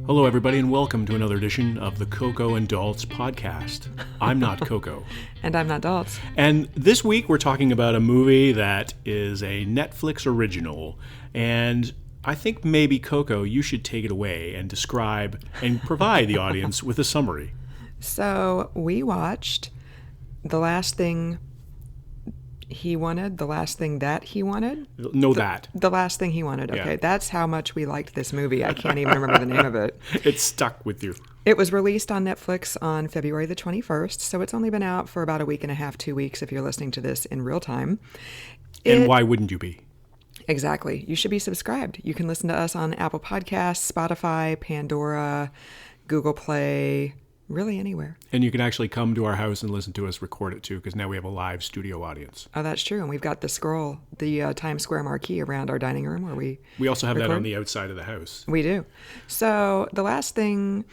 Hello, everybody, and welcome to another edition of the Coco and Daltz podcast. I'm not Coco. And I'm not Daltz. And this week we're talking about a movie that is a Netflix original. And I think maybe, Coco, you should take it away and describe and provide the audience with a summary. So we watched The Last Thing He Wanted, The Last Thing That He Wanted. The Last Thing He Wanted. Okay, Yeah. That's how much we liked this movie. I can't even remember the name of it. It stuck with you. It was released on Netflix on February the 21st, so it's only been out for about a week and a half, 2 weeks if you're listening to this in real time. And why wouldn't you be? Exactly. You should be subscribed. You can listen to us on Apple Podcasts, Spotify, Pandora, Google Play, really anywhere. And you can actually come to our house and listen to us record it too, because now we have a live studio audience. Oh, that's true. And we've got the scroll, the Times Square marquee around our dining room where We also have record. that on the outside of the house. We do. So The Last Thing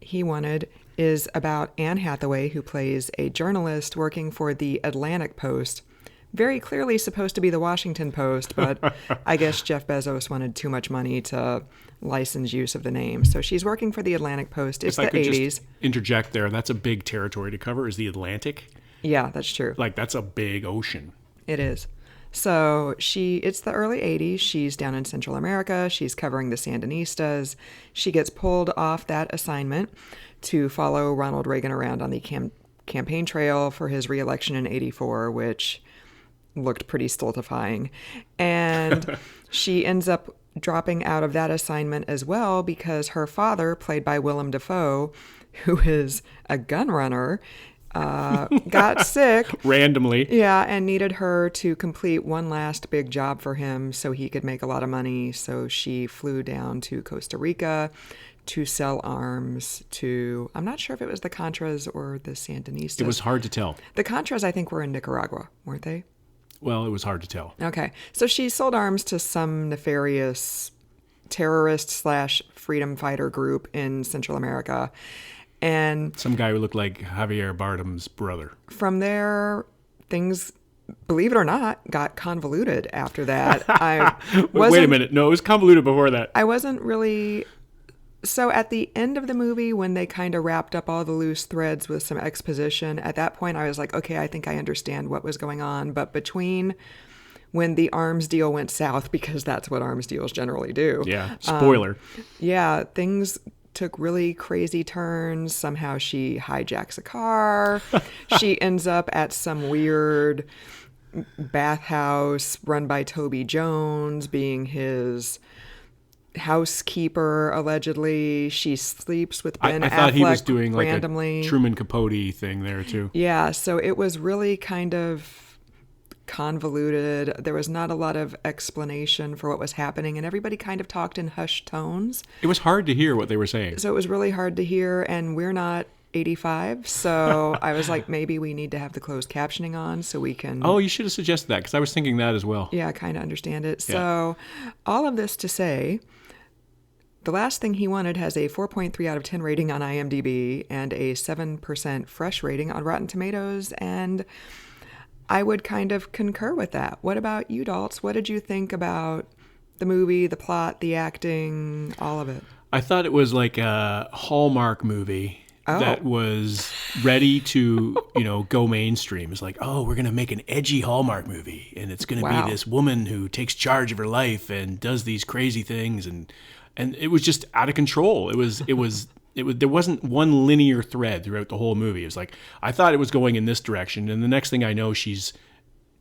He Wanted is about Anne Hathaway, who plays a journalist working for the Atlantic Post. Very clearly supposed to be the Washington Post, but I guess Jeff Bezos wanted too much money to license use of the name. So she's working for the Atlantic Post. It's If I the could 80s. just interject there, that's a big territory to cover, is the Atlantic. Yeah, that's true. Like, that's a big ocean. It is. So it's the early 80s. She's down in Central America. She's covering the Sandinistas. She gets pulled off that assignment to follow Ronald Reagan around on the campaign trail for his reelection in 84, which looked pretty stultifying. And she ends up dropping out of that assignment as well because her father, played by Willem Dafoe, who is a gun runner, got sick. Randomly. Yeah, and needed her to complete one last big job for him so he could make a lot of money. So she flew down to Costa Rica to sell arms to, I'm not sure if it was the Contras or the Sandinistas. It was hard to tell. The Contras, I think, were in Nicaragua, weren't they? Well, it was hard to tell. Okay. So she sold arms to some nefarious terrorist/freedom fighter group in Central America. And Some guy who looked like Javier Bardem's brother. from there, things, believe it or not, got convoluted after that. Wait a minute. No, it was convoluted before that. I wasn't really... So at the end of the movie, when they kind of wrapped up all the loose threads with some exposition, at that point I was like, okay, I think I understand what was going on. But between when the arms deal went south, because that's what arms deals generally do. Yeah. Spoiler. Yeah, things took really crazy turns. Somehow she hijacks a car. She ends up at some weird bathhouse run by Toby Jones, being his housekeeper, allegedly. She sleeps with Ben I thought Affleck he was doing like randomly. a Truman Capote thing there too. Yeah, so it was really kind of convoluted. There was not a lot of explanation for what was happening, and everybody kind of talked in hushed tones. It was hard to hear what they were saying. So it was really hard to hear, and we're not 85, so I was like, maybe we need to have the closed captioning on so we can... Oh, you should have suggested that, because I was thinking that as well. Yeah, kind of understand it. Yeah. So all of this to say, The Last Thing He Wanted has a 4.3 out of 10 rating on IMDb and a 7% fresh rating on Rotten Tomatoes, and I would kind of concur with that. What about you, Daltz? What did you think about the movie, the plot, the acting, all of it? I thought it was like a Hallmark movie that was ready to, go mainstream. It's like, oh, we're going to make an edgy Hallmark movie, and it's going to Wow. be this woman who takes charge of her life and does these crazy things, and it was just out of control. There wasn't one linear thread throughout the whole movie. It was like, I thought it was going in this direction, and the next thing I know, she's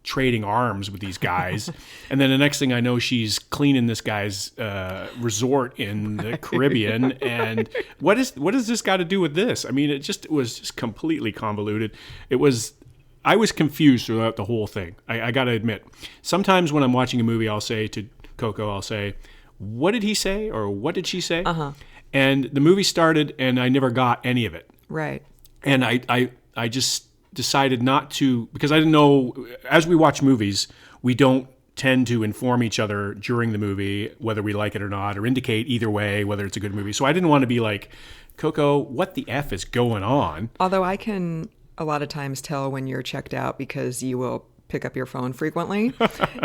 trading arms with these guys, and then the next thing I know, she's cleaning this guy's resort in the Caribbean. And what does this got to do with this? I mean, it was just completely convoluted. I was confused throughout the whole thing. I got to admit, sometimes when I'm watching a movie, I'll say to Coco, what did he say, or what did she say? And the movie started, and I never got any of it. Right. And I just decided not to, because I didn't know, as we watch movies, we don't tend to inform each other during the movie whether we like it or not, or indicate either way whether it's a good movie. So I didn't want to be like, Coco, what the F is going on? Although I can a lot of times tell when you're checked out because you will pick up your phone frequently.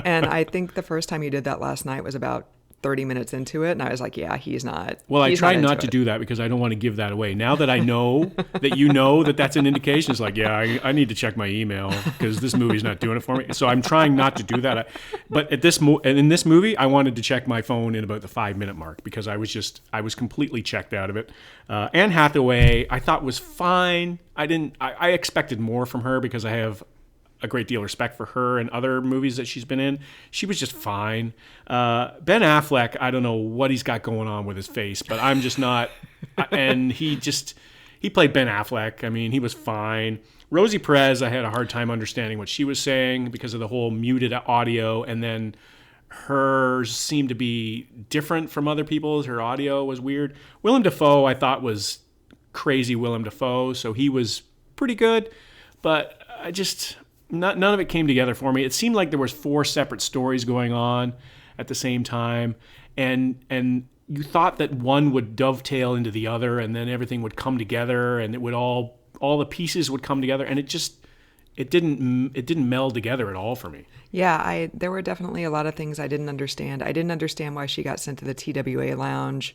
And I think the first time you did that last night was about 30 minutes into it, and I was like, yeah, he's not. Well, I he's try into not to it. do that because I don't want to give that away. Now that I know that you know that that's an indication, it's like, yeah, I need to check my email because this movie's not doing it for me. So I'm trying not to do that. But in this movie, I wanted to check my phone in about the 5-minute mark because I was completely checked out of it. Anne Hathaway, I thought was fine. I expected more from her because I have a great deal of respect for her and other movies that she's been in. She was just fine. Ben Affleck, I don't know what he's got going on with his face, but I'm just not. And he played Ben Affleck. I mean, he was fine. Rosie Perez, I had a hard time understanding what she was saying because of the whole muted audio, and then hers seemed to be different from other people's. Her audio was weird. Willem Dafoe, I thought was crazy Willem Dafoe, so he was pretty good, but I just... none of it came together for me. It seemed like there was 4 separate stories going on at the same time, and you thought that one would dovetail into the other, and then everything would come together, and it would all the pieces would come together, and it didn't meld together at all for me. Yeah, there were definitely a lot of things I didn't understand. I didn't understand why she got sent to the TWA lounge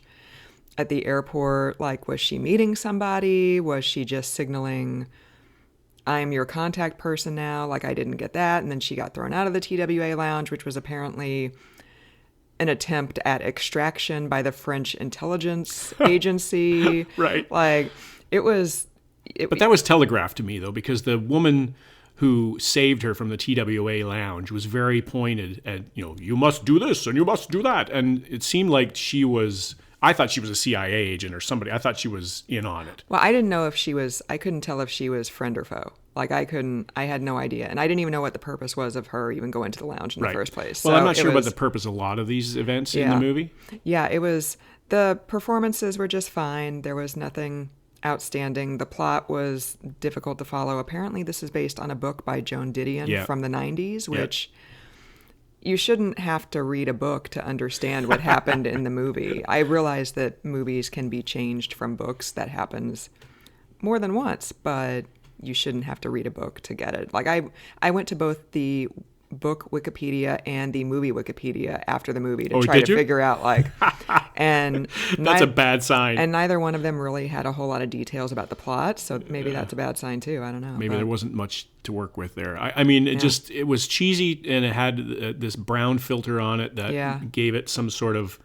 at the airport. Like, was she meeting somebody? Was she just signaling, I'm your contact person now? Like, I didn't get that. And then she got thrown out of the TWA lounge, which was apparently an attempt at extraction by the French intelligence agency. Right. Like, it was... But that was telegraphed to me, though, because the woman who saved her from the TWA lounge was very pointed at, you must do this and you must do that. And it seemed like I thought she was a CIA agent or somebody. I thought she was in on it. Well, I didn't know I couldn't tell if she was friend or foe. Like, I had no idea. And I didn't even know what the purpose was of her even going to the lounge in the first place. Well, so I'm not sure about the purpose of a lot of these events in the movie. Yeah, the performances were just fine. There was nothing outstanding. The plot was difficult to follow. Apparently, this is based on a book by Joan Didion from the 90s, which... you shouldn't have to read a book to understand what happened in the movie. I realize that movies can be changed from books. That happens more than once, but you shouldn't have to read a book to get it. Like, I went to both the book Wikipedia and the movie Wikipedia after the movie to try to figure out, like, and that's a bad sign. And neither one of them really had a whole lot of details about the plot, so maybe that's a bad sign too. I don't know. There wasn't much to work with there. I mean, it was cheesy, and it had this brown filter on it that gave it some sort of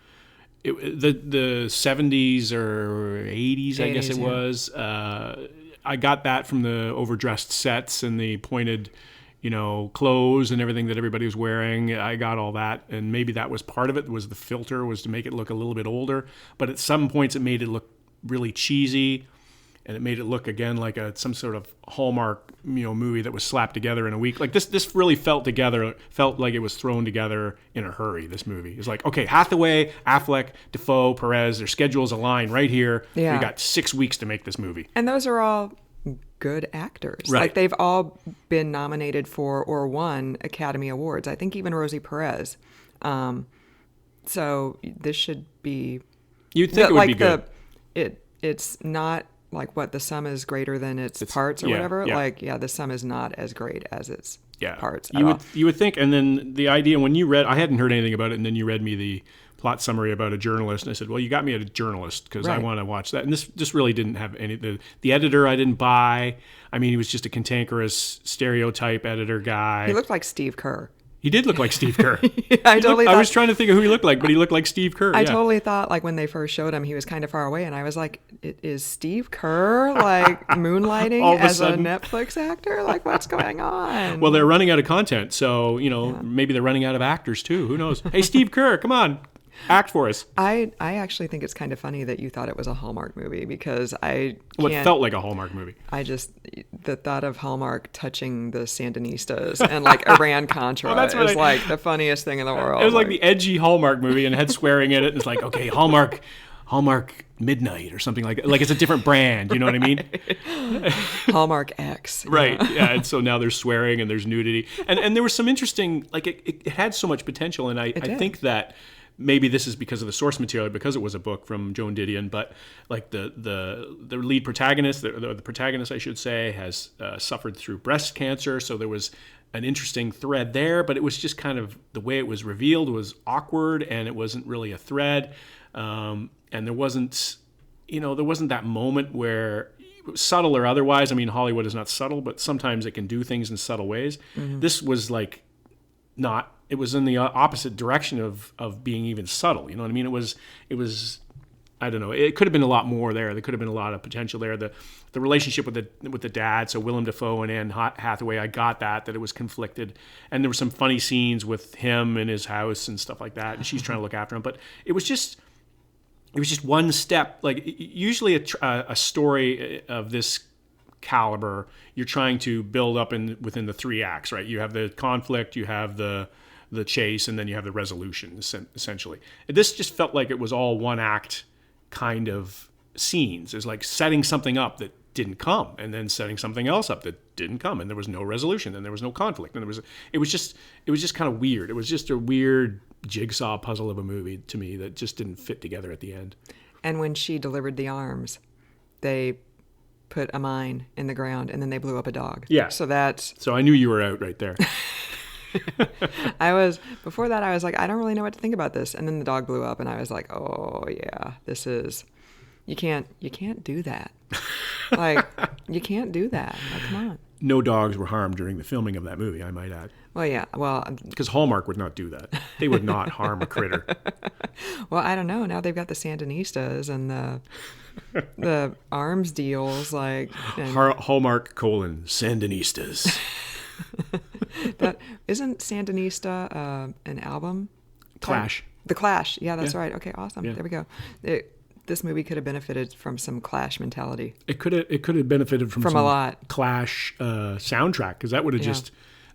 the 70s or 80s, I guess it was. I got that from the overdressed sets and the pointed, clothes and everything that everybody was wearing. I got all that, and maybe that was part of it, was the filter, was to make it look a little bit older. But at some points it made it look really cheesy, and it made it look, again, like some sort of Hallmark movie that was slapped together in a week. Like, this really felt like it was thrown together in a hurry, this movie. It's like, okay, Hathaway, Affleck, Dafoe, Perez, their schedules align right here. Yeah. We got 6 weeks to make this movie. And those are all good actors. Right. Like, they've all been nominated for or won Academy Awards. I think even Rosie Perez. So this should be... You'd think it would be good. It's not like what the sum is greater than its parts or whatever. Yeah. Like, the sum is not as great as its parts. You would think, and then the idea when you read, I hadn't heard anything about it, and then you read me the plot summary about a journalist, and I said, well, you got me at a journalist because I want to watch that. And this really didn't have any, the editor I didn't buy. I mean, he was just a cantankerous stereotype editor guy. He looked like Steve Kerr. He did look like Steve Kerr. I was trying to think of who he looked like, but he looked like Steve Kerr. I totally thought, like, when they first showed him, he was kind of far away, and I was like, is Steve Kerr, like, moonlighting as a Netflix actor? Like, what's going on? Well, they're running out of content, so, maybe they're running out of actors, too. Who knows? Hey, Steve Kerr, come on. Act for us. I actually think it's kind of funny that you thought it was a Hallmark movie because it felt like a Hallmark movie. The thought of Hallmark touching the Sandinistas and like Iran-Contra is like the funniest thing in the world. It was like the edgy Hallmark movie and had swearing in it. And it's like, okay, Hallmark Midnight or something like that. Like, it's a different brand, you know what I mean? Hallmark X. Right, yeah. And so now there's swearing and there's nudity. And there was some interesting, like, it had so much potential, and I think that maybe this is because of the source material, because it was a book from Joan Didion, but like the lead protagonist, the protagonist, I should say, has suffered through breast cancer. So there was an interesting thread there, but it was just kind of the way it was revealed was awkward, and it wasn't really a thread. And there wasn't, there wasn't that moment where, subtle or otherwise. I mean, Hollywood is not subtle, but sometimes it can do things in subtle ways. This was like not. It was in the opposite direction of being even subtle. You know what I mean? It was. I don't know. It could have been a lot more there. There could have been a lot of potential there. The relationship with the dad, so Willem Dafoe and Anne Hathaway, I got that it was conflicted, and there were some funny scenes with him in his house and stuff like that, and she's trying to look after him. But it was just one step. Like usually a story of this caliber, you're trying to build up within the 3 acts, right? You have the conflict, you have the chase, and then you have the resolution. Essentially, this just felt like it was all 1 act kind of scenes. It's like setting something up that didn't come, and then setting something else up that didn't come, and there was no resolution, and there was no conflict, and it was just kind of weird. It was just a weird jigsaw puzzle of a movie to me that just didn't fit together at the end. And when she delivered the arms, they put a mine in the ground, and then they blew up a dog. Yeah. So I knew you were out right there. Before that, I was like, I don't really know what to think about this. And then the dog blew up, and I was like, oh yeah, you can't do that. Like, you can't do that. Like, come on. No dogs were harmed during the filming of that movie, I might add. Well, yeah. Well, because Hallmark would not do that. They would not harm a critter. Well, I don't know. Now they've got the Sandinistas and the arms deals, like Hallmark : Sandinistas. That isn't Sandinista an album? Clash. The Clash. Yeah, that's right. Okay, awesome. Yeah. There we go. This movie could have benefited from some Clash mentality. It could have benefited from some a lot Clash soundtrack, because that would have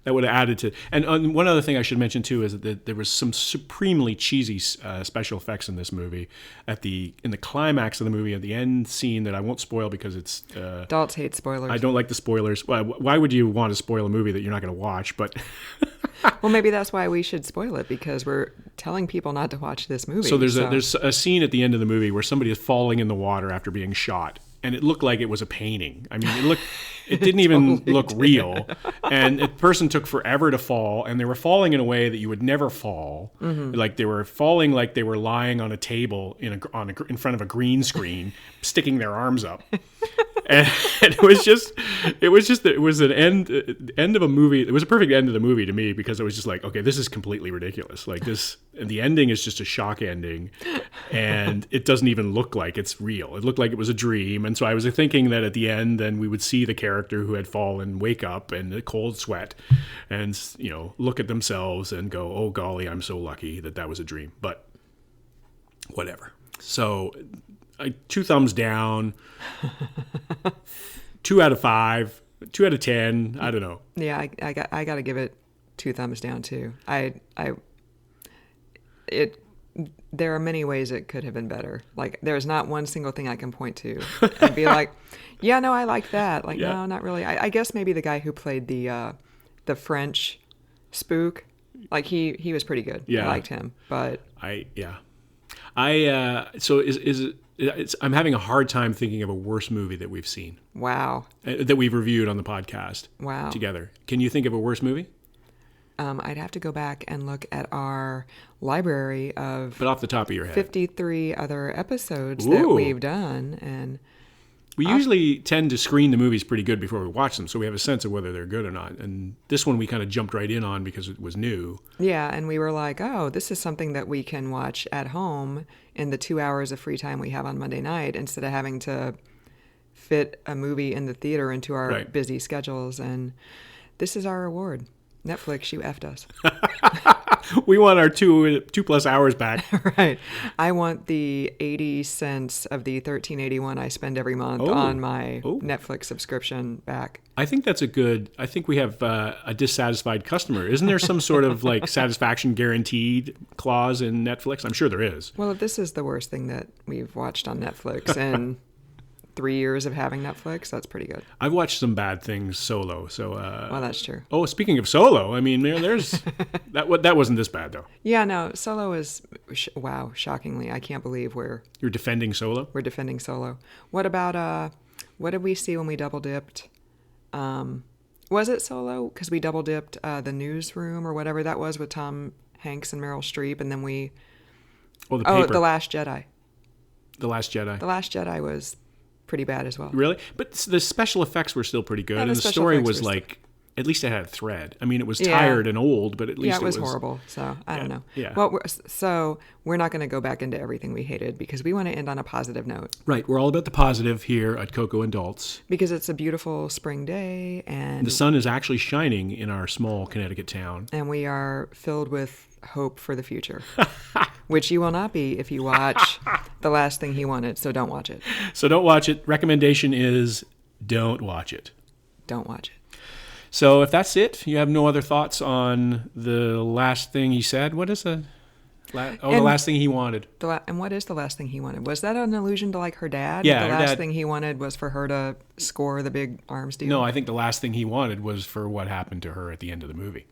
that would have added to. And one other thing I should mention too is that there was some supremely cheesy special effects in this movie. In the climax of the movie, at the end scene that I won't spoil because it's adults hate spoilers. I don't like the spoilers. Why would you want to spoil a movie that you're not going to watch? But well, maybe that's why we should spoil it, because we're telling people not to watch this movie. So there's a scene at the end of the movie where somebody is falling in the water after being shot, and it looked like it was a painting. I mean, it didn't even look real, and a person took forever to fall, and they were falling in a way that you would never fall. Like they were falling like they were lying on a table in front of a green screen, sticking their arms up. And it was an end of a movie. It was a perfect end of the movie to me, because it was just like, okay, this is completely ridiculous. Like this, and the ending is just a shock ending, and it doesn't even look like it's real. It looked like it was a dream. And so I was thinking that at the end, then we would see the character who had fallen wake up in a cold sweat, and look at themselves and go, "Oh golly, I'm so lucky that was a dream." But whatever. So 2 thumbs down. 2 out of 5, 2 out of 10. I don't know. Yeah, I got to give it 2 thumbs down too. There are many ways it could have been better. Like, there's not one single thing I can point to and be like, yeah, no, I like that. Like, no, not really. I guess maybe the guy who played the French spook, like he was pretty good. Yeah. I liked him, but so I'm having a hard time thinking of a worse movie that we've seen. Wow. That we've reviewed on the podcast. Wow. Together. Can you think of a worse movie? I'd have to go back and look at our library of, but off the top of your head, 53 other episodes that we've done, and we usually tend to screen the movies pretty good before we watch them, so we have a sense of whether they're good or not. And this one we kind of jumped right in on because it was new. Yeah, and we were like, oh, this is something that we can watch at home in the 2 hours of free time we have on Monday night, instead of having to fit a movie in the theater into our busy schedules. And this is our reward. Netflix, you effed us. We want our 2+ hours back. Right. I want the 80 cents of the $13.81 I spend every month on my Netflix subscription back. I think that's I think we have a dissatisfied customer. Isn't there some sort of like satisfaction guaranteed clause in Netflix? I'm sure there is. Well, if this is the worst thing that we've watched on Netflix and 3 years of having Netflix, that's pretty good. I've watched some bad things solo, so. Well, that's true. Oh, speaking of solo, I mean, there's that wasn't this bad though. Yeah, no, Solo is wow, shockingly, I can't believe you're defending Solo. We're defending Solo. What about what did we see when we double dipped? Was it Solo? Because we double dipped the Newsroom or whatever that was with Tom Hanks and Meryl Streep, and then we. Oh, the paper. The Last Jedi. The Last Jedi. The Last Jedi was pretty bad as well. Really? But the special effects were still pretty good, Yeah, and the special story effects was were like, at least it had a thread. I mean, it was Yeah. tired and old, but at least Yeah, it was horrible. So I don't know. yeah. Well, we're not going to go back into everything we hated because we want to end on a positive note. Right. We're all about the positive here at Coco and Daltz. Because it's a beautiful spring day, and The sun is actually shining in our small Connecticut town. we are filled with hope for the future, which you will not be if you watch The Last Thing He Wanted. So don't watch it. So don't watch it. Recommendation is don't watch it. Don't watch it. So if that's it, you have no other thoughts on the last thing he said? What is the last thing he wanted? And what is the last thing he wanted? Was that an allusion to like her dad? Yeah, The her last dad- thing he wanted was for her to score the big arms deal? No, I think the last thing he wanted was for what happened to her at the end of the movie.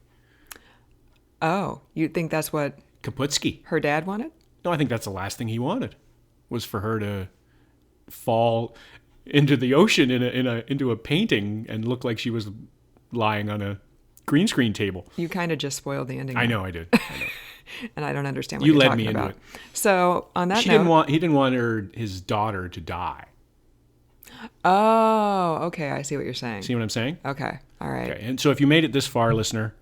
Oh, you think that's what Kaputski. her dad wanted? No, I think that's the last thing he wanted was for her to fall into the ocean into a painting and look like she was lying on a green screen table. You kind of just spoiled the ending. I there. know I did. And I don't understand what You you're led talking me into about. it. So on that He note, didn't want his daughter to die. oh, okay, I see what you're saying. See what I'm saying? Okay, all right. Okay. And so if you made it this far, listener,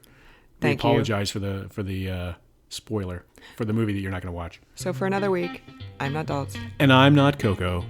Thank we you. apologize for the spoiler for the movie that you're not going to watch. So for another week, I'm not Daltz. And I'm not Coco.